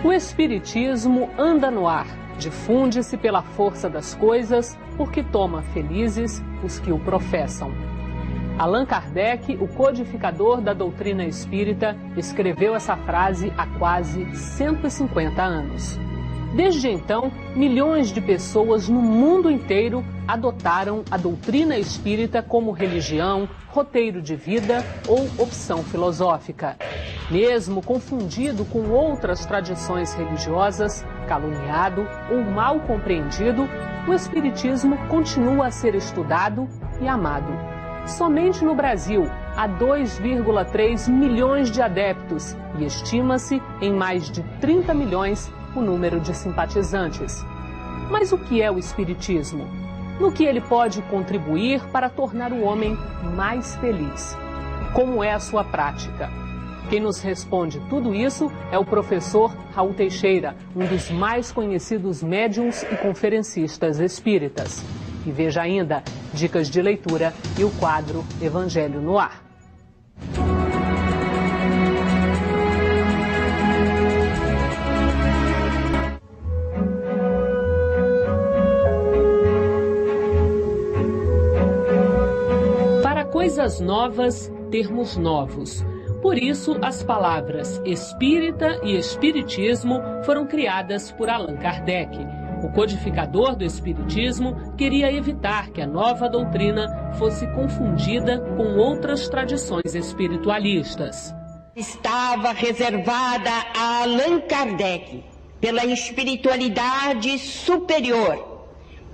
O espiritismo anda no ar, difunde-se pela força das coisas, porque toma felizes os que o professam. Allan Kardec, o codificador da doutrina espírita, escreveu essa frase há quase 150 anos. Desde então, milhões de pessoas no mundo inteiro adotaram a doutrina espírita como religião, roteiro de vida ou opção filosófica. Mesmo confundido com outras tradições religiosas, caluniado ou mal compreendido, o espiritismo continua a ser estudado e amado. Somente no Brasil, há 2,3 milhões de adeptos e estima-se em mais de 30 milhões o número de simpatizantes. Mas o que é o espiritismo? No que ele pode contribuir para tornar o homem mais feliz? Como é a sua prática? Quem nos responde tudo isso é o professor Raul Teixeira, um dos mais conhecidos médiuns e conferencistas espíritas. E veja ainda dicas de leitura e o quadro Evangelho no Ar. Para coisas novas, termos novos. Por isso, as palavras espírita e espiritismo foram criadas por Allan Kardec. O codificador do espiritismo queria evitar que a nova doutrina fosse confundida com outras tradições espiritualistas. Estava reservada a Allan Kardec pela espiritualidade superior,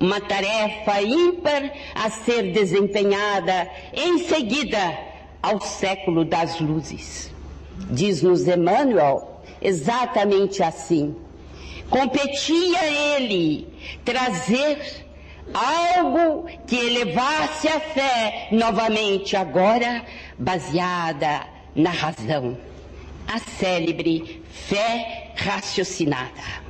uma tarefa ímpar a ser desempenhada em seguida ao século das luzes. Diz-nos Emmanuel exatamente assim: competia ele trazer algo que elevasse a fé novamente, agora baseada na razão, a célebre fé raciocinada.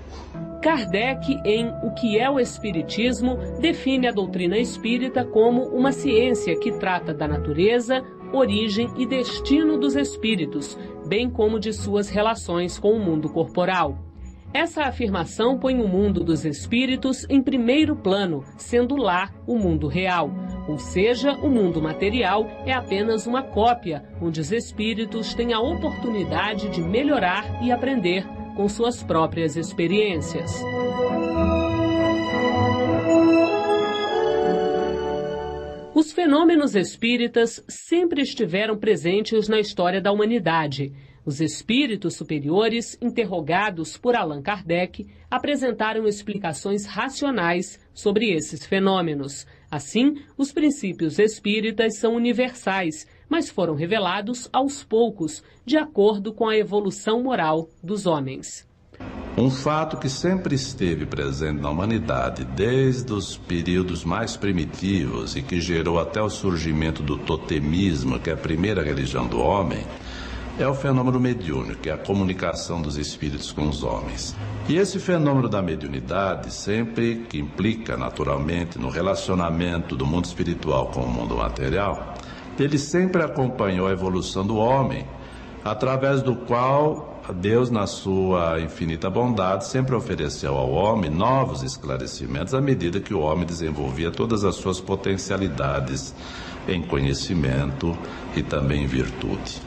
Kardec, em O que é o Espiritismo, define a doutrina espírita como uma ciência que trata da natureza, origem e destino dos espíritos, bem como de suas relações com o mundo corporal. Essa afirmação põe o mundo dos espíritos em primeiro plano, sendo lá o mundo real. Ou seja, o mundo material é apenas uma cópia, onde os espíritos têm a oportunidade de melhorar e aprender com suas próprias experiências. Os fenômenos espíritas sempre estiveram presentes na história da humanidade. Os espíritos superiores, interrogados por Allan Kardec, apresentaram explicações racionais sobre esses fenômenos. Assim, os princípios espíritas são universais, mas foram revelados aos poucos, de acordo com a evolução moral dos homens. Um fato que sempre esteve presente na humanidade desde os períodos mais primitivos e que gerou até o surgimento do totemismo, que é a primeira religião do homem, é o fenômeno mediúnico, que é a comunicação dos espíritos com os homens. E esse fenômeno da mediunidade, sempre que implica naturalmente no relacionamento do mundo espiritual com o mundo material, ele sempre acompanhou a evolução do homem, através do qual Deus, na sua infinita bondade, sempre ofereceu ao homem novos esclarecimentos à medida que o homem desenvolvia todas as suas potencialidades em conhecimento e também em virtude.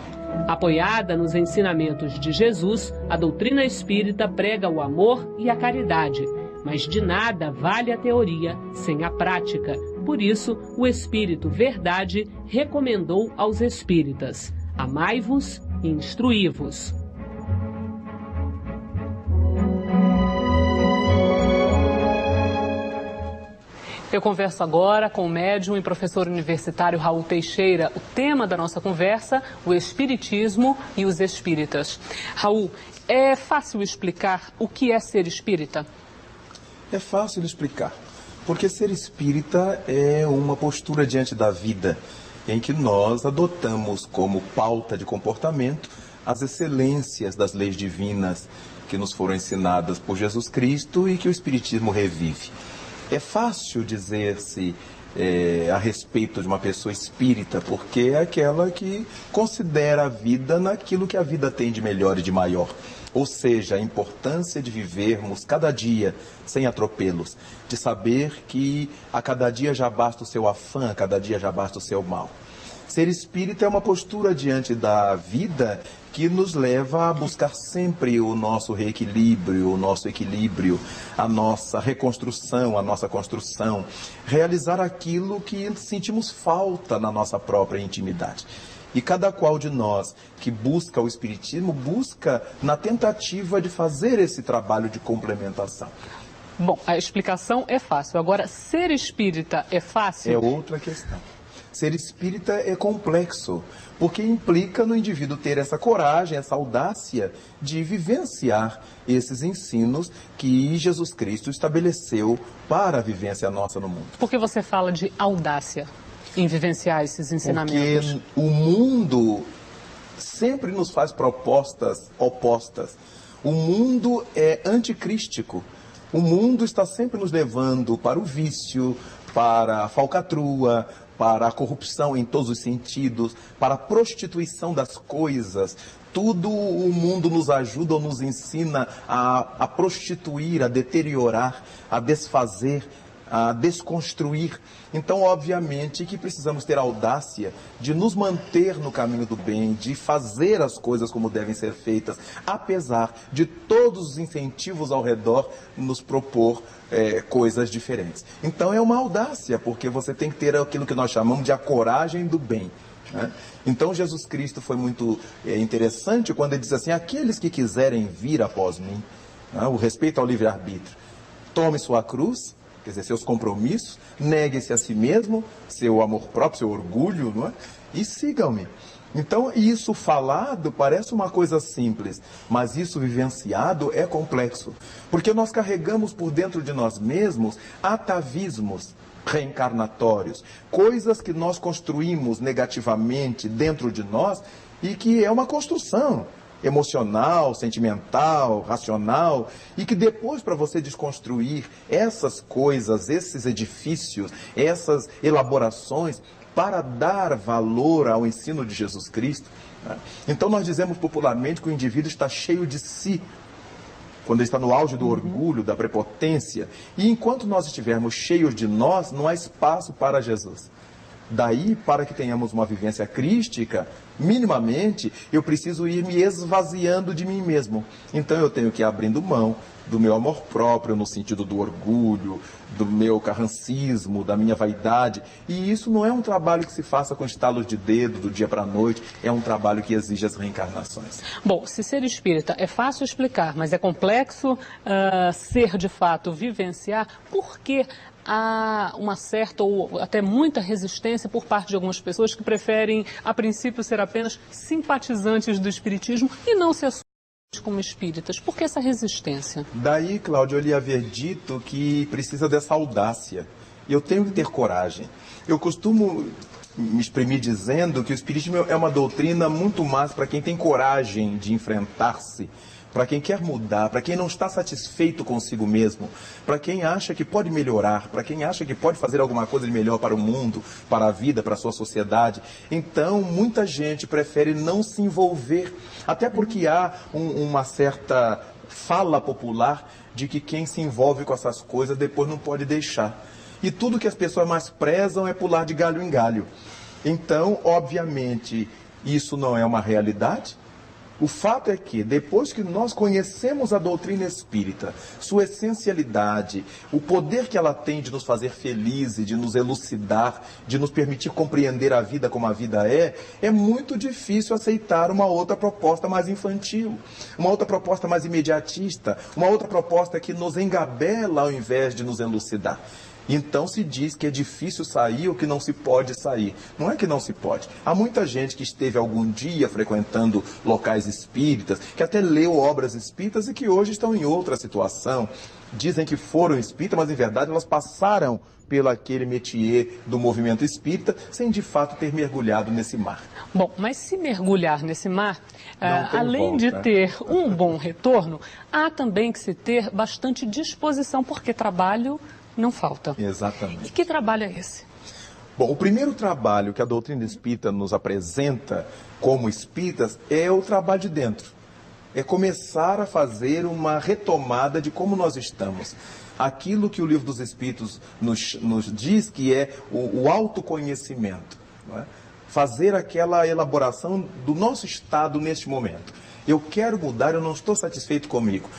Apoiada nos ensinamentos de Jesus, a doutrina espírita prega o amor e a caridade, mas de nada vale a teoria sem a prática. Por isso, o Espírito Verdade recomendou aos espíritas: amai-vos e instruí-vos. Eu converso agora com o médium e professor universitário Raul Teixeira. O tema da nossa conversa, o Espiritismo e os Espíritas. Raul, é fácil explicar o que é ser espírita? É fácil de explicar, porque ser espírita é uma postura diante da vida, em que nós adotamos como pauta de comportamento as excelências das leis divinas que nos foram ensinadas por Jesus Cristo e que o Espiritismo revive. É fácil dizer-se a respeito de uma pessoa espírita, porque é aquela que considera a vida naquilo que a vida tem de melhor e de maior. Ou seja, a importância de vivermos cada dia sem atropelos, de saber que a cada dia já basta o seu afã, a cada dia já basta o seu mal. Ser espírita é uma postura diante da vida que nos leva a buscar sempre o nosso reequilíbrio, o nosso equilíbrio, a nossa reconstrução, a nossa construção, realizar aquilo que sentimos falta na nossa própria intimidade. E cada qual de nós que busca o espiritismo, busca na tentativa de fazer esse trabalho de complementação. Bom, a explicação é fácil. Agora, ser espírita é fácil? É outra questão. Ser espírita é complexo, porque implica no indivíduo ter essa coragem, essa audácia de vivenciar esses ensinos que Jesus Cristo estabeleceu para a vivência nossa no mundo. Por que você fala de audácia em vivenciar esses ensinamentos? Porque o mundo sempre nos faz propostas opostas. O mundo é anticrístico. O mundo está sempre nos levando para o vício, para a falcatrua, para a corrupção em todos os sentidos, para a prostituição das coisas. Tudo o mundo nos ajuda ou nos ensina a prostituir, a deteriorar, a desfazer, a desconstruir. Então, obviamente, que precisamos ter a audácia de nos manter no caminho do bem, de fazer as coisas como devem ser feitas, apesar de todos os incentivos ao redor nos propor coisas diferentes. Então, é uma audácia, porque você tem que ter aquilo que nós chamamos de a coragem do bem. Né? Então, Jesus Cristo foi muito interessante quando ele diz assim: aqueles que quiserem vir após mim, né, o respeito ao livre-arbítrio, tome sua cruz, quer dizer, seus compromissos, negue-se a si mesmo, seu amor próprio, seu orgulho, não é? E sigam-me. Então, isso falado parece uma coisa simples, mas isso vivenciado é complexo. Porque nós carregamos por dentro de nós mesmos atavismos reencarnatórios, coisas que nós construímos negativamente dentro de nós e que é uma construção emocional, sentimental, racional, e que depois, para você desconstruir essas coisas, esses edifícios, essas elaborações, para dar valor ao ensino de Jesus Cristo, né? Então nós dizemos popularmente que o indivíduo está cheio de si, quando ele está no auge do orgulho, da prepotência, e enquanto nós estivermos cheios de nós, não há espaço para Jesus. Daí, para que tenhamos uma vivência crística, minimamente, eu preciso ir me esvaziando de mim mesmo. Então eu tenho que ir abrindo mão do meu amor próprio, no sentido do orgulho, do meu carrancismo, da minha vaidade. E isso não é um trabalho que se faça com estalos de dedo, do dia para a noite, é um trabalho que exige as reencarnações. Bom, se ser espírita é fácil explicar, mas é complexo ser de fato, vivenciar. Por que há uma certa ou até muita resistência por parte de algumas pessoas que preferem, a princípio, ser apenas simpatizantes do espiritismo e não se assumem como espíritas? Por que essa resistência? Daí, Cláudio, eu lhe havia dito que precisa dessa audácia. E eu tenho que ter coragem. Eu costumo me exprimir dizendo que o espiritismo é uma doutrina muito mais para quem tem coragem de enfrentar-se, para quem quer mudar, para quem não está satisfeito consigo mesmo, para quem acha que pode melhorar, para quem acha que pode fazer alguma coisa de melhor para o mundo, para a vida, para a sua sociedade. Então, muita gente prefere não se envolver, até porque há uma certa fala popular de que quem se envolve com essas coisas depois não pode deixar. E tudo que as pessoas mais prezam é pular de galho em galho. Então, obviamente, isso não é uma realidade. O fato é que, depois que nós conhecemos a doutrina espírita, sua essencialidade, o poder que ela tem de nos fazer felizes, de nos elucidar, de nos permitir compreender a vida como a vida é muito difícil aceitar uma outra proposta mais infantil, uma outra proposta mais imediatista, uma outra proposta que nos engabela ao invés de nos elucidar. Então se diz que é difícil sair ou que não se pode sair. Não é que não se pode. Há muita gente que esteve algum dia frequentando locais espíritas, que até leu obras espíritas e que hoje estão em outra situação. Dizem que foram espíritas, mas em verdade elas passaram pelo aquele métier do movimento espírita, sem de fato ter mergulhado nesse mar. Bom, mas se mergulhar nesse mar, além volta, de ter um bom retorno, há também que se ter bastante disposição, porque trabalho não falta. Exatamente. E que trabalho é esse? Bom, o primeiro trabalho que a doutrina espírita nos apresenta como espíritas é o trabalho de dentro. É começar a fazer uma retomada de como nós estamos. Aquilo que o Livro dos Espíritos nos diz que é o autoconhecimento. Não é? Fazer aquela elaboração do nosso estado neste momento. Eu quero mudar, eu não estou satisfeito comigo.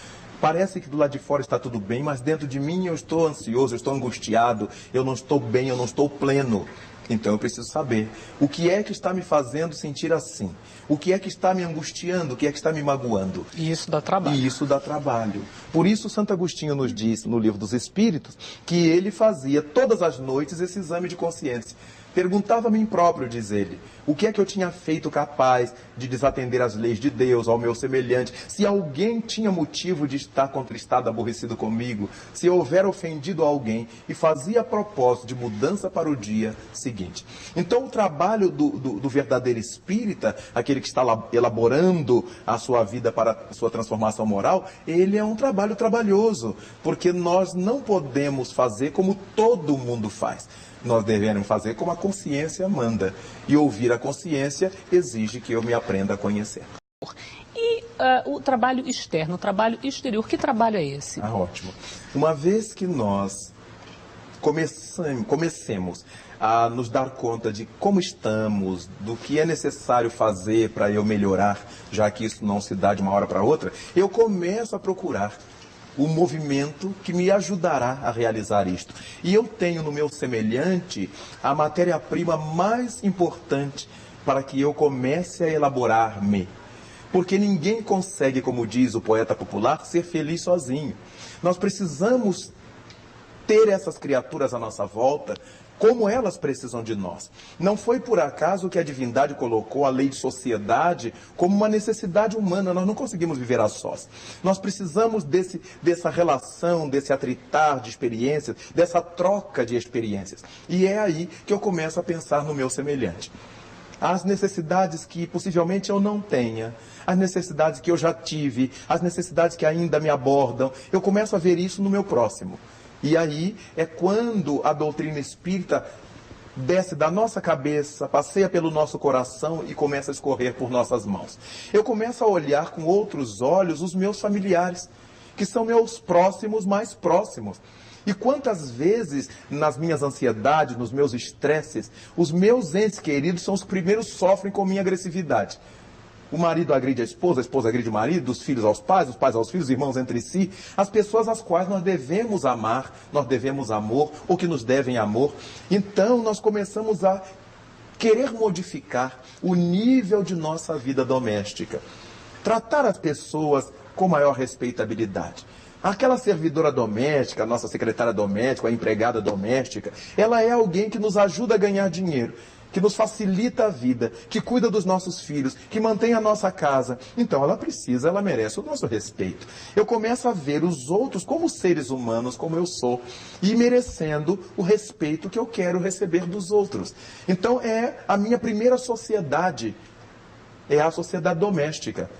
Parece que do lado de fora está tudo bem, mas dentro de mim eu estou ansioso, eu estou angustiado, eu não estou bem, eu não estou pleno. Então eu preciso saber o que é que está me fazendo sentir assim. O que é que está me angustiando, o que é que está me magoando. E isso dá trabalho. E isso dá trabalho. Por isso Santo Agostinho nos diz no Livro dos Espíritos que ele fazia todas as noites esse exame de consciência. Perguntava a mim próprio, diz ele, o que é que eu tinha feito capaz de desatender às leis de Deus, ao meu semelhante, se alguém tinha motivo de estar contristado, aborrecido comigo, se eu houver ofendido alguém, e fazia propósito de mudança para o dia seguinte. Então o trabalho do verdadeiro espírita, aquele que está elaborando a sua vida para a sua transformação moral, ele é um trabalho trabalhoso, porque nós não podemos fazer como todo mundo faz. Nós devemos fazer como a consciência manda. E ouvir a consciência exige que eu me aprenda a conhecer. E o trabalho externo, o trabalho exterior, que trabalho é esse? Ótimo. Uma vez que nós comecemos a nos dar conta de como estamos, do que é necessário fazer para eu melhorar, já que isso não se dá de uma hora para outra, eu começo a procurar o movimento que me ajudará a realizar isto. E eu tenho no meu semelhante a matéria-prima mais importante para que eu comece a elaborar-me. Porque ninguém consegue, como diz o poeta popular, ser feliz sozinho. Nós precisamos ter essas criaturas à nossa volta como elas precisam de nós. Não foi por acaso que a divindade colocou a lei de sociedade como uma necessidade humana. Nós não conseguimos viver a sós. Nós precisamos dessa relação, desse atritar de experiências, dessa troca de experiências. E é aí que eu começo a pensar no meu semelhante. As necessidades que possivelmente eu não tenha, as necessidades que eu já tive, as necessidades que ainda me abordam, eu começo a ver isso no meu próximo. E aí é quando a doutrina espírita desce da nossa cabeça, passeia pelo nosso coração e começa a escorrer por nossas mãos. Eu começo a olhar com outros olhos os meus familiares, que são meus próximos mais próximos. E quantas vezes, nas minhas ansiedades, nos meus estresses, os meus entes queridos são os que primeiros sofrem com minha agressividade. O marido agride a esposa agride o marido, dos filhos aos pais, os pais aos filhos, irmãos entre si. As pessoas às quais nós devemos amar, nós devemos amor, ou que nos devem amor. Então nós começamos a querer modificar o nível de nossa vida doméstica. Tratar as pessoas com maior respeitabilidade. Aquela servidora doméstica, a nossa secretária doméstica, a empregada doméstica, ela é alguém que nos ajuda a ganhar dinheiro, que nos facilita a vida, que cuida dos nossos filhos, que mantém a nossa casa. Então ela merece o nosso respeito. Eu começo a ver os outros como seres humanos, como eu sou, e merecendo o respeito que eu quero receber dos outros. Então é a minha primeira sociedade, é a sociedade doméstica.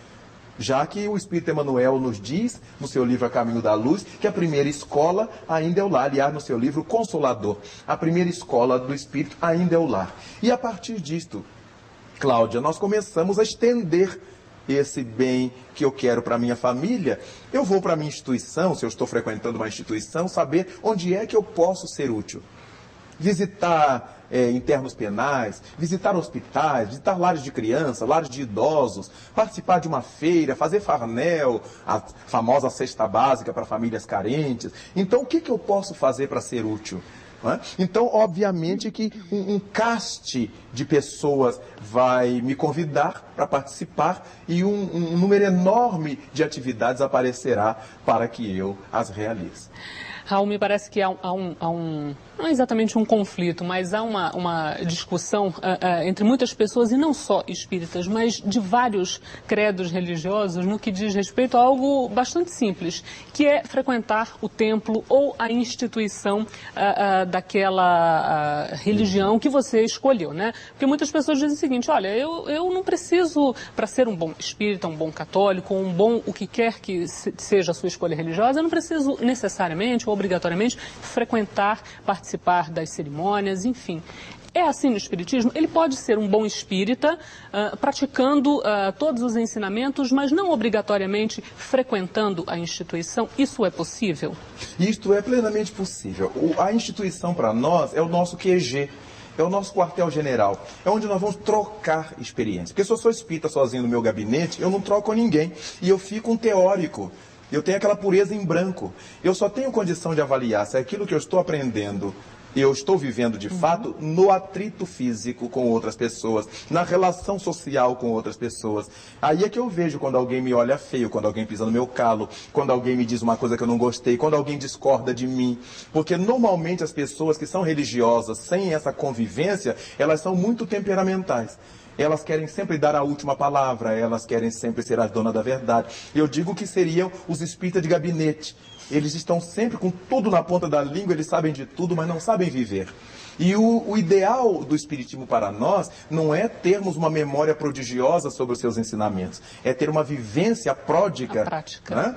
Já que o Espírito Emmanuel nos diz, no seu livro A Caminho da Luz, que a primeira escola ainda é o lar. Aliás, no seu livro Consolador, a primeira escola do Espírito ainda é o lar. E a partir disto, Cláudia, nós começamos a estender esse bem que eu quero para a minha família. Eu vou para a minha instituição, se eu estou frequentando uma instituição, saber onde é que eu posso ser útil. Visitar internos penais, visitar hospitais, visitar lares de criança, lares de idosos, participar de uma feira, fazer farnel, a famosa cesta básica para famílias carentes. Então, o que eu posso fazer para ser útil? Então, obviamente que um caste de pessoas vai me convidar para participar e um número enorme de atividades aparecerá para que eu as realize. Raul, me parece que há não é exatamente um conflito, mas há uma discussão entre muitas pessoas, e não só espíritas, mas de vários credos religiosos, no que diz respeito a algo bastante simples, que é frequentar o templo ou a instituição daquela religião que você escolheu, né? Porque muitas pessoas dizem o seguinte: olha, eu não preciso, para ser um bom espírita, um bom católico, um bom o que quer que seja a sua escolha religiosa, eu não preciso necessariamente ou obrigatoriamente frequentar, participar das cerimônias, enfim. É assim no espiritismo? Ele pode ser um bom espírita, praticando todos os ensinamentos, mas não obrigatoriamente frequentando a instituição? Isso é possível? Isto é plenamente possível. A instituição, para nós, é o nosso QG. É o nosso quartel-general, é onde nós vamos trocar experiência. Porque se eu sou espírita sozinho no meu gabinete, eu não troco com ninguém. E eu fico um teórico. Eu tenho aquela pureza em branco. Eu só tenho condição de avaliar se aquilo que eu estou aprendendo, eu estou vivendo de fato no atrito físico com outras pessoas, na relação social com outras pessoas. Aí é que eu vejo quando alguém me olha feio, quando alguém pisa no meu calo, quando alguém me diz uma coisa que eu não gostei, quando alguém discorda de mim. Porque normalmente as pessoas que são religiosas, sem essa convivência, elas são muito temperamentais. Elas querem sempre dar a última palavra, elas querem sempre ser as donas da verdade. Eu digo que seriam os espíritas de gabinete. Eles estão sempre com tudo na ponta da língua, eles sabem de tudo, mas não sabem viver. E o ideal do espiritismo para nós não é termos uma memória prodigiosa sobre os seus ensinamentos, é ter uma vivência pródica, né?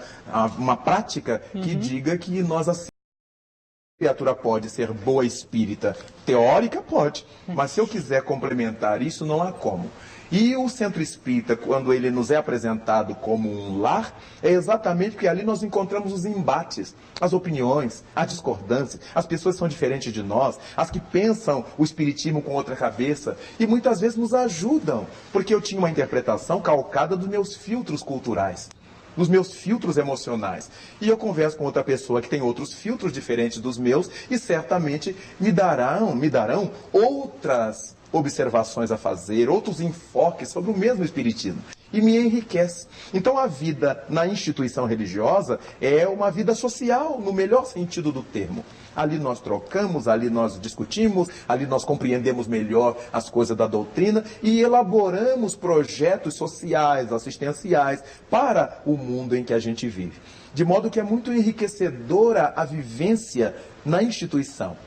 Uma prática que diga que nós assim. A criatura pode ser boa espírita, teórica pode, mas se eu quiser complementar isso, não há como. E o centro espírita, quando ele nos é apresentado como um lar, é exatamente porque ali nós encontramos os embates, as opiniões, as discordâncias, as pessoas que são diferentes de nós, as que pensam o espiritismo com outra cabeça, e muitas vezes nos ajudam, porque eu tinha uma interpretação calcada dos meus filtros culturais, nos meus filtros emocionais. E eu converso com outra pessoa que tem outros filtros diferentes dos meus e certamente me darão outras observações a fazer, outros enfoques sobre o mesmo espiritismo. E me enriquece. Então a vida na instituição religiosa é uma vida social, no melhor sentido do termo. Ali nós trocamos, ali nós discutimos, ali nós compreendemos melhor as coisas da doutrina e elaboramos projetos sociais, assistenciais para o mundo em que a gente vive. De modo que é muito enriquecedora a vivência na instituição.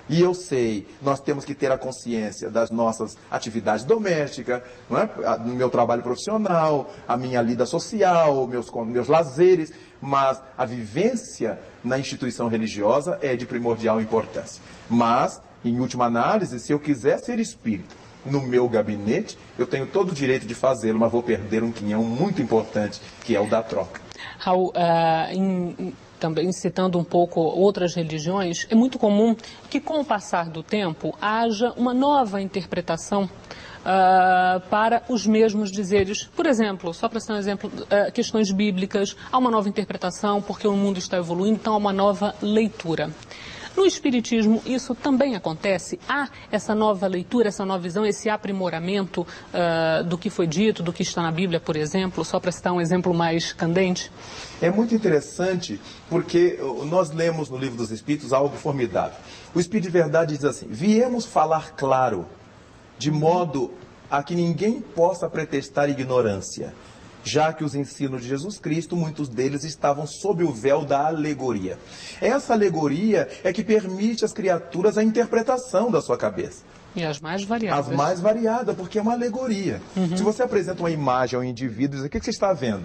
E eu sei, nós temos que ter a consciência das nossas atividades domésticas, não é? No meu trabalho profissional, a minha lida social, meus lazeres, mas a vivência na instituição religiosa é de primordial importância. Mas, em última análise, se eu quiser ser espírita no meu gabinete, eu tenho todo o direito de fazê-lo, mas vou perder um quinhão muito importante, que é o da troca. Raul, também citando um pouco outras religiões, é muito comum que com o passar do tempo haja uma nova interpretação para os mesmos dizeres. Por exemplo, só para citar um exemplo, questões bíblicas, há uma nova interpretação porque o mundo está evoluindo, então há uma nova leitura. No Espiritismo, isso também acontece? Há essa nova leitura, essa nova visão, esse aprimoramento do que foi dito, do que está na Bíblia, por exemplo, só para citar um exemplo mais candente? É muito interessante porque nós lemos no Livro dos Espíritos algo formidável. O Espírito de Verdade diz assim: viemos falar claro, de modo a que ninguém possa pretextar ignorância, já que os ensinos de Jesus Cristo, muitos deles estavam sob o véu da alegoria. Essa alegoria é que permite às criaturas a interpretação da sua cabeça. E as mais variadas. As mais variadas, porque é uma alegoria. Se você apresenta uma imagem ao indivíduo e diz: o que você está vendo?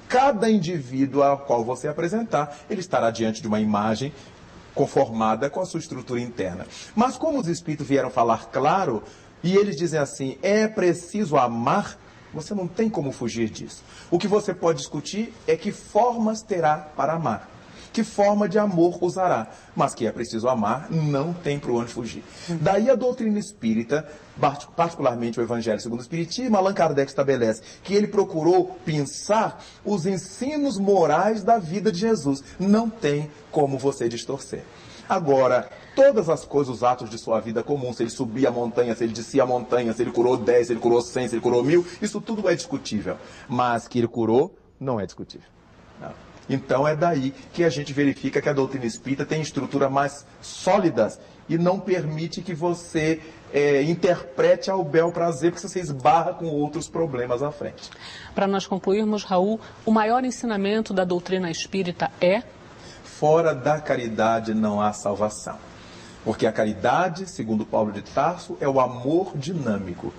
Cada indivíduo ao qual você apresentar, ele estará diante de uma imagem conformada com a sua estrutura interna. Mas como os espíritos vieram falar claro, e eles dizem assim: é preciso amar, você não tem como fugir disso. O que você pode discutir é que formas terá para amar, que forma de amor usará, mas que é preciso amar, não tem para onde fugir. Daí a doutrina espírita, particularmente o Evangelho segundo o Espiritismo, Allan Kardec estabelece que ele procurou pensar os ensinos morais da vida de Jesus. Não tem como você distorcer. Agora, todas as coisas, os atos de sua vida comum, se ele subia a montanha, se ele descia a montanha, se ele curou 10, se ele curou 100, se ele curou 1000, isso tudo é discutível. Mas que ele curou, não é discutível. Não. Então é daí que a gente verifica que a doutrina espírita tem estruturas mais sólidas e não permite que você interprete ao bel prazer, porque você esbarra com outros problemas à frente. Para nós concluirmos, Raul, o maior ensinamento da doutrina espírita é: fora da caridade não há salvação. Porque a caridade, segundo Paulo de Tarso, é o amor dinâmico.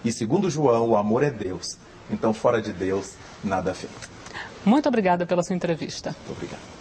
E segundo João, o amor é Deus. Então, fora de Deus, nada feito. Muito obrigada pela sua entrevista. Muito obrigado.